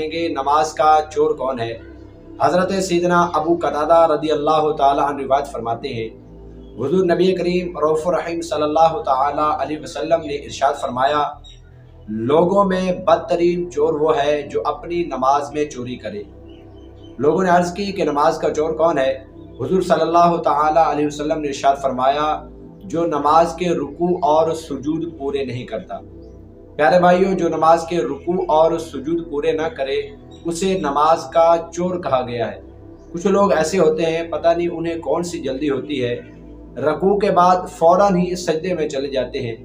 کہ नमाज का चोर कौन है। हज़रत सैयदना अबू कतादा रदी अल्लाह ताला अन्हु रिवायत फरमाते हैं, हुज़ूर नबी करीम रऊफ़ुर रहीम सल्लल्लाहु ताला अलैहि वसल्लम ने इरशाद फरमाया, लोगों में बदतरीन चोर वो है जो अपनी नमाज में चोरी करे। लोगों ने अर्ज़ की कि नमाज का चोर कौन है। हुज़ूर सल्लल्लाहु ताला अलैहि वसल्लम ने इरशाद फरमाया, जो नमाज के रुकू और सुजूद पूरे नहीं करता। प्यारे भाइयों, जो नमाज के रुकू और सुजूद पूरे ना करे उसे नमाज का चोर कहा गया है। कुछ लोग ऐसे होते हैं, पता नहीं उन्हें कौन सी जल्दी होती है, रुकू के बाद फ़ौरन ही सजदे में चले जाते हैं।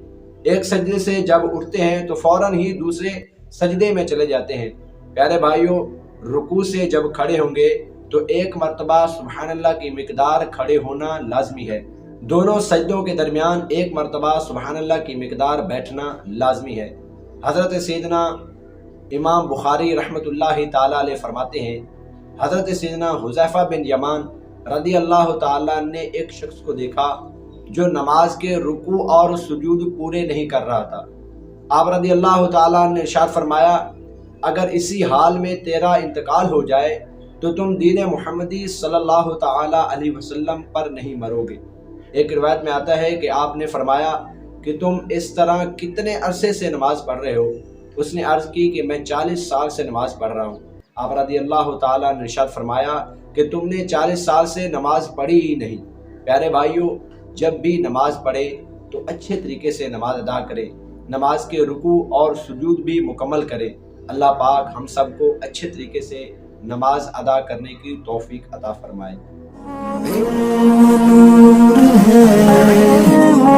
एक सजदे से जब उठते हैं तो फ़ौरन ही दूसरे सजदे में चले जाते हैं। प्यारे भाइयों, रुकू से जब खड़े होंगे तो एक मरतबा सुबहानल्लाह की मिकदार खड़े होना लाजमी है। दोनों सजदों के दरमियान एक मरतबा सुबहानल्लाह की मिकदार बैठना लाजमी है। हज़रत सैयदना इमाम बुखारी रहमतुल्लाहि ताला अलैह फरमाते हैं, हज़रत सैयदना हुज़ैफ़ा बिन यमान रदी अल्लाह ताला ने एक शख्स को देखा जो नमाज के रुकू और सुजूद पूरे नहीं कर रहा था। आप रदी अल्लाह ताला ने इरशाद फरमाया, अगर इसी हाल में तेरा इंतकाल हो जाए तो तुम दीन मुहम्मदी सल्लल्लाहु ताला अलैहि वसल्लम पर नहीं मरोगे। एक रिवायत में आता है कि आपने फरमाया कि तुम इस तरह कितने अरसे से नमाज पढ़ रहे हो। उसने अर्ज़ की कि मैं 40 साल से नमाज पढ़ रहा हूँ। आप रज़ी अल्लाह ताला ने इरशाद फरमाया कि तुमने 40 साल से नमाज पढ़ी ही नहीं। प्यारे भाइयों, जब भी नमाज पढ़े तो अच्छे तरीके से नमाज अदा करें, नमाज के रुकू और सुजूद भी मुकम्मल करें। अल्लाह पाक हम सबको अच्छे तरीके से नमाज अदा करने की तौफीक अता फरमाए।